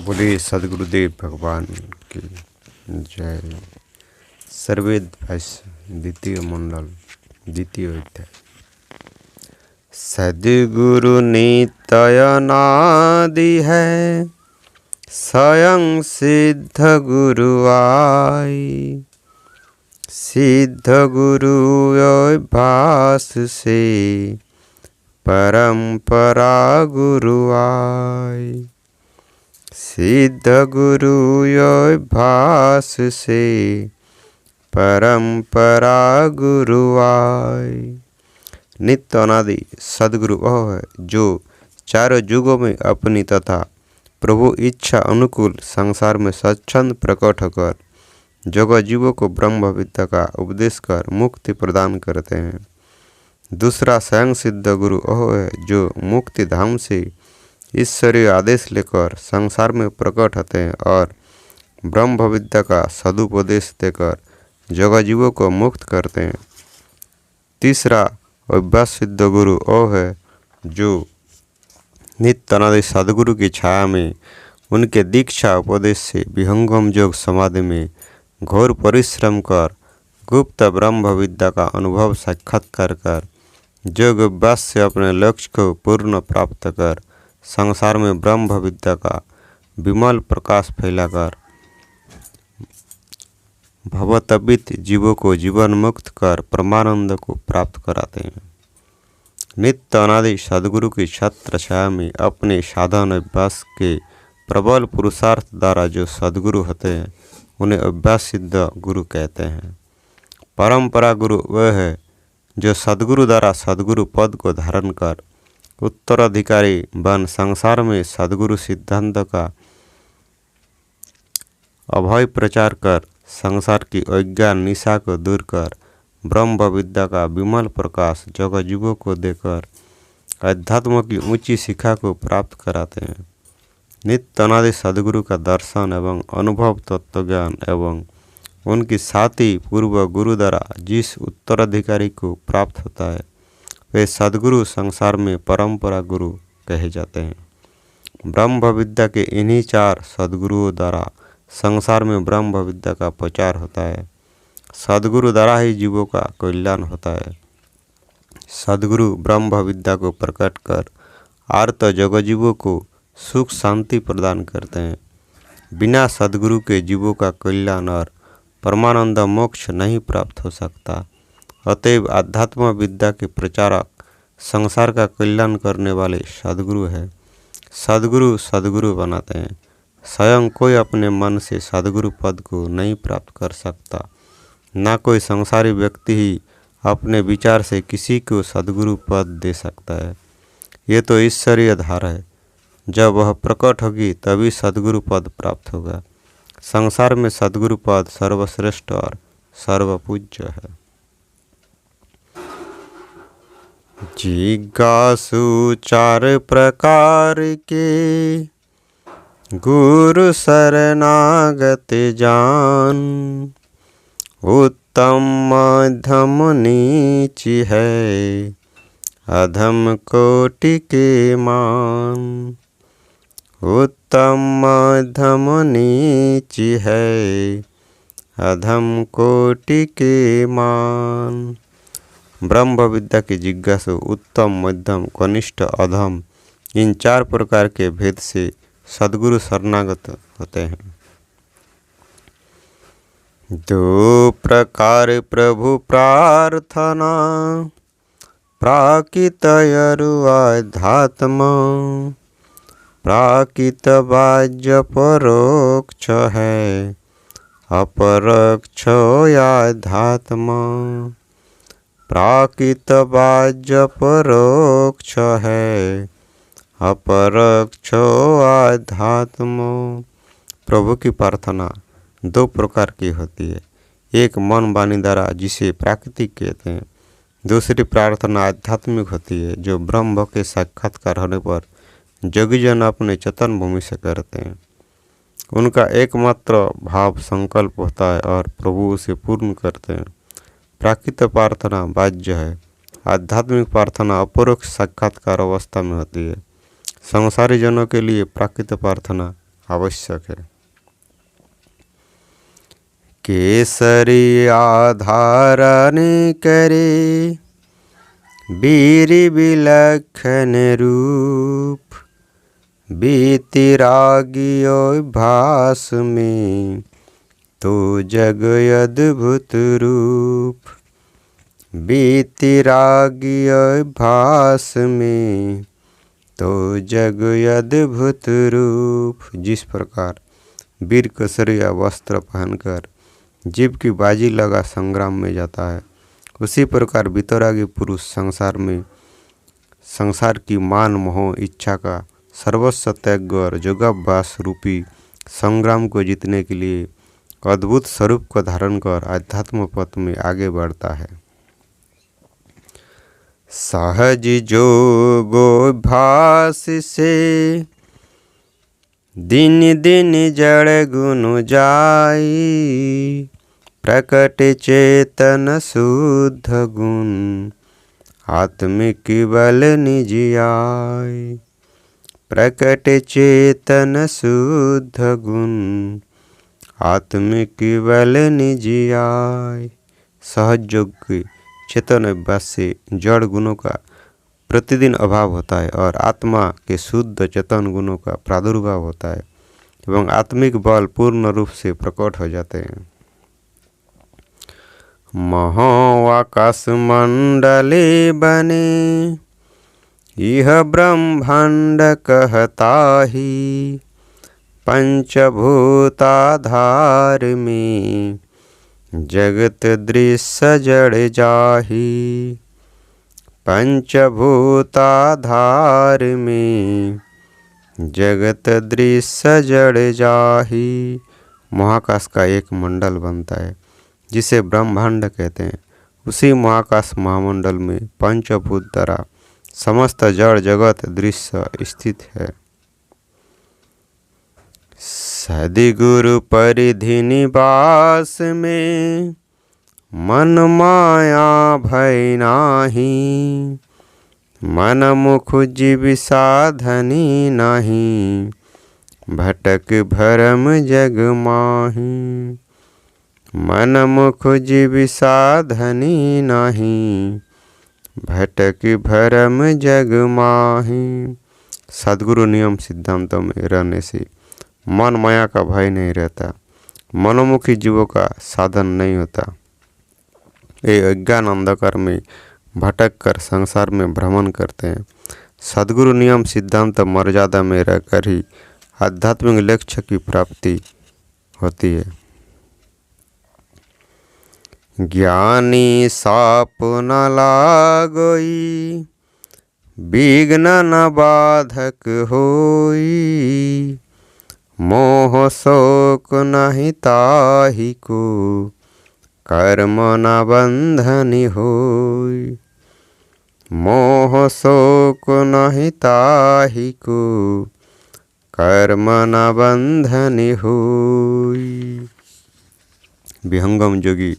बोले सदगुरुदेव भगवान की जय। सर्वेद भाष्य द्वितीय मंडल द्वितीय अध्याय। सदगुरु नित्य नादि है, स्वयं सिद्ध गुरु आई। सिद्ध गुरु अभ्यास से परंपरा गुरु आई। सिद्ध गुरु अभ्यास से परंपरा गुरु आई। नित्य अनादि सदगुरु वह है जो चारों युगों में अपनी तथा प्रभु इच्छा अनुकूल संसार में स्वच्छंद प्रकट होकर जगत जीवों को ब्रह्म विद्या का उपदेश कर मुक्ति प्रदान करते हैं। दूसरा स्वयं सिद्ध गुरु वह है जो मुक्ति धाम से ईश्वरीय आदेश लेकर संसार में प्रकट होते हैं और ब्रह्म विद्या का सदुपदेश देकर जगत जीवों को मुक्त करते हैं। तीसरा अभ्यास सिद्ध गुरु वह है जो नित्य अनादि सदगुरु की छाया में उनके दीक्षा उपदेश से विहंगम योग समाधि में घोर परिश्रम कर गुप्त ब्रह्म विद्या का अनुभव साक्षात्कार कर योग अभ्यास से अपने लक्ष्य को पूर्ण प्राप्त कर संसार में ब्रह्म विद्या का विमल प्रकाश फैलाकर भवतबित जीवों को जीवन मुक्त कर परमानंद को प्राप्त कराते हैं। नित्य अनादि सदगुरु की छत्र छाया में अपने साधन अभ्यास के प्रबल पुरुषार्थ द्वारा जो सदगुरु होते हैं उन्हें अभ्यास सिद्ध गुरु कहते हैं। परंपरा गुरु वह है जो सदगुरु द्वारा सदगुरु पद को धारण कर उत्तराधिकारी बन संसार में सदगुरु सिद्धांत का अभय प्रचार कर संसार की अज्ञान निशा को दूर कर ब्रह्म विद्या का विमल प्रकाश जगत जीवों को देकर अध्यात्म की ऊंची शिखा को प्राप्त कराते हैं। नित्य अनादि सदगुरु का दर्शन एवं अनुभव तत्वज्ञान एवं उनकी साथी पूर्व गुरु द्वारा जिस उत्तराधिकारी को प्राप्त होता है वे सदगुरु संसार में परंपरा गुरु कहे जाते हैं। ब्रह्म विद्या के इन्हीं चार सदगुरुओं द्वारा संसार में ब्रह्म विद्या का प्रचार होता है। सदगुरु द्वारा ही जीवों का कल्याण होता है। सदगुरु ब्रह्म विद्या को प्रकट कर आर्त जगत जीवों को सुख शांति प्रदान करते हैं। बिना सदगुरु के जीवों का कल्याण और परमानंद मोक्ष नहीं प्राप्त हो सकता। अतएव आध्यात्म विद्या के प्रचारक संसार का कल्याण करने वाले सदगुरु है। सदगुरु सदगुरु बनाते हैं। स्वयं कोई अपने मन से सदगुरु पद को नहीं प्राप्त कर सकता। ना कोई संसारी व्यक्ति ही अपने विचार से किसी को सदगुरु पद दे सकता है। ये तो ईश्वरीय धारा है। जब वह प्रकट होगी तभी सदगुरु पद प्राप्त होगा। संसार में सदगुरु पद सर्वश्रेष्ठ और सर्वपूज्य है। जिज्ञासु चार प्रकार के गुरु शरणागत जान। उत्तम मध्यम नीच है अधम कोटि के मान। उत्तम मध्यम नीच है अधम कोटि के मान। ब्रह्म विद्या की जिज्ञासु उत्तम मध्यम कनिष्ठ अधम इन चार प्रकार के भेद से सदगुरु शरणागत होते हैं। दो प्रकार प्रभु प्रार्थना प्राकृत अध्यात्म। प्राकृत बाह्य परोक्ष है अपरोक्ष अध्यात्म। प्राकृत बाह्य परोक्ष है अपरोक्ष अध्यात्म। प्रभु की प्रार्थना दो प्रकार की होती है। एक मन वाणी द्वारा जिसे प्राकृतिक कहते हैं। दूसरी प्रार्थना आध्यात्मिक होती है जो ब्रह्म के साक्षात्कार होने पर योगीजन अपने चेतन भूमि से करते हैं। उनका एकमात्र भाव संकल्प होता है और प्रभु उसे पूर्ण करते हैं। प्राकृत प्रार्थना बाह्य है। आध्यात्मिक प्रार्थना अपरोक्ष साक्षात्कार अवस्था में होती है। संसारी जनों के लिए प्राकृत प्रार्थना आवश्यक है। केसरी आधारण करे वीर विलक्षण रूप, बीतिरागियो भास में तो जग अद्भुत रूप। बीतिरागियो भास में तो जग अद्भुत रूप। जिस प्रकार वीर कसरिया वस्त्र पहनकर जीव की बाजी लगा संग्राम में जाता है, उसी प्रकार बीतरागी पुरुष संसार की मान मोह इच्छा का सर्वस्व त्याग और योगाभ्यास रूपी संग्राम को जीतने के लिए अद्भुत स्वरूप को धारण कर आध्यात्म पथ में आगे बढ़ता है। सहज जोगोभास से दिन दिन जड़ गुण जाई, प्रकट चेतन शुद्ध गुण आत्मिक बल निज आय। प्रकट चेतन शुद्ध गुण आत्मिक बल निज आय। सहज योग के चेतन अभ्यास से जड़ गुणों का प्रतिदिन अभाव होता है और आत्मा के शुद्ध चेतन गुणों का प्रादुर्भाव होता है एवं आत्मिक बल पूर्ण रूप से प्रकट हो जाते हैं। महाकाश मंडले बने यह ब्रह्मांड कहता ही, पंचभूताधार में जगत दृश्य जड़ जाही। पंचभूताधार में जगत दृश्य जड़ जाही। महाकाश का एक मंडल बनता है जिसे ब्रह्मांड कहते हैं। उसी महाकाश महामंडल में पंचभूत द्वारा समस्त जड़ जगत दृश्य स्थित है। सद्गुरु परिधि निवास में मन माया भय नाही, मन मुख जीव साधनी नाही, भटक भरम जग माही। मन मुख जीव साधनी नाही, भटक भरम जग माही। सद्गुरु नियम सिद्धांतों में रहने से मन माया का भय नहीं रहता, मनोमुखी जीवों का साधन नहीं होता। ये अज्ञान अंधकार में भटक कर संसार में भ्रमण करते हैं। सद्गुरु नियम सिद्धांत मर्यादा में रहकर ही आध्यात्मिक लक्ष्य की प्राप्ति होती है। ज्ञानी साप न लागोई, विघ्न न बाधक होई, मोह शोक नहीं ताहि को, कर्म न बंधनि होई। मोह शोक नहीं ताहि को, कर्म न बंधनि होई। विहंगम जोगी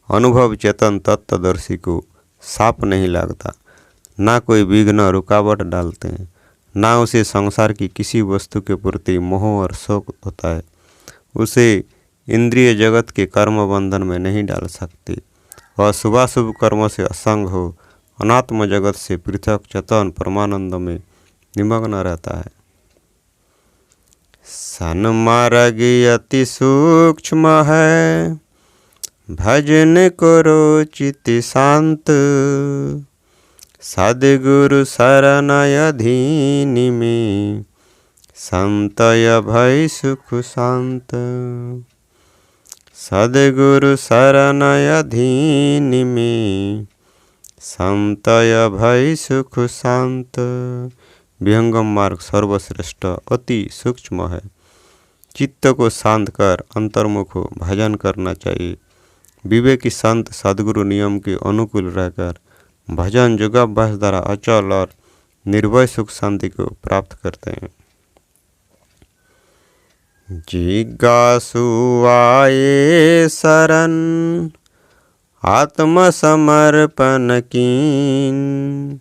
अनुभव चेतन तत्वदर्शी को साप नहीं लगता, ना कोई विघ्न रुकावट डालते हैं, ना उसे संसार की किसी वस्तु के प्रति मोह और शोक होता है। उसे इंद्रिय जगत के कर्म बंधन में नहीं डाल सकती। वह शुभाशुभ कर्मों से असंग हो अनात्म जगत से पृथक चेतन परमानंद में निमग्न रहता है। सन्मार्ग अति सूक्ष्म है, भजन करो चित शांत, सद्गुरु शरण अधीन में संतय भय सुख शांत। सद्गुरु शरण अधीन में संतय भय सुख शांत। विहंगम मार्ग सर्वश्रेष्ठ अति सूक्ष्म है। चित्त को शांत कर अंतर्मुख भजन करना चाहिए। विवेकी संत सद्गुरु नियम के अनुकूल रहकर भजन योगाभ्यास द्वारा अचल और निर्भय सुख शांति को प्राप्त करते हैं। जिज्ञासु आए शरण आत्मसमर्पण कीन,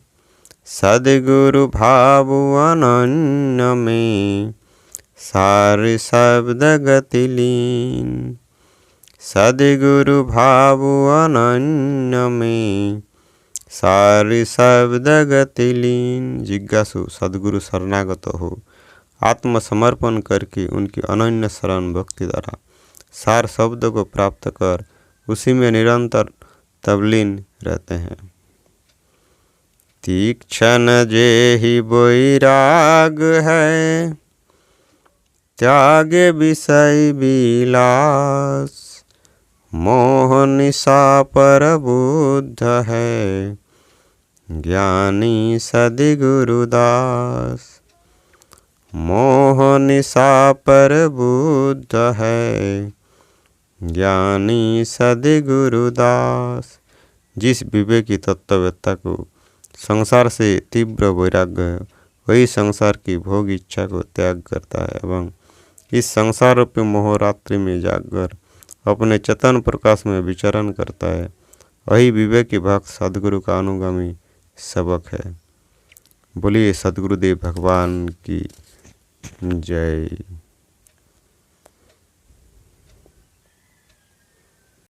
सद्गुरु भाव अनन्य में सार शब्द गति लीन। सद्गुरु भाव अनन्य में, सार शब्द गति लीन। जिज्ञासु सद्गुरु शरणागत हो, आत्मसमर्पण करके उनकी अनन्य शरण भक्ति द्वारा सार शब्द को प्राप्त कर उसी में निरंतर तल्लीन रहते हैं। तीक्ष्ण जेहि बैराग है, त्यागे विषय विलास। मोह निशा पर बुद्ध है, ज्ञानी सद्गुरु दास। मोह निशा पर बुद्ध है, ज्ञानी सद्गुरु दास। जिस विवेकी तत्ववेत्ता को संसार से तीव्र वैराग्य है, वही संसार की भोग इच्छा को त्याग करता है एवं इस संसार रूपी मोहरात्रि में जाकर अपने चेतन प्रकाश में विचरण करता है। वही विवेकी भक्त सद्गुरु का अनुगामी सबक है। बोलिए सद्गुरुदेव भगवान की जय।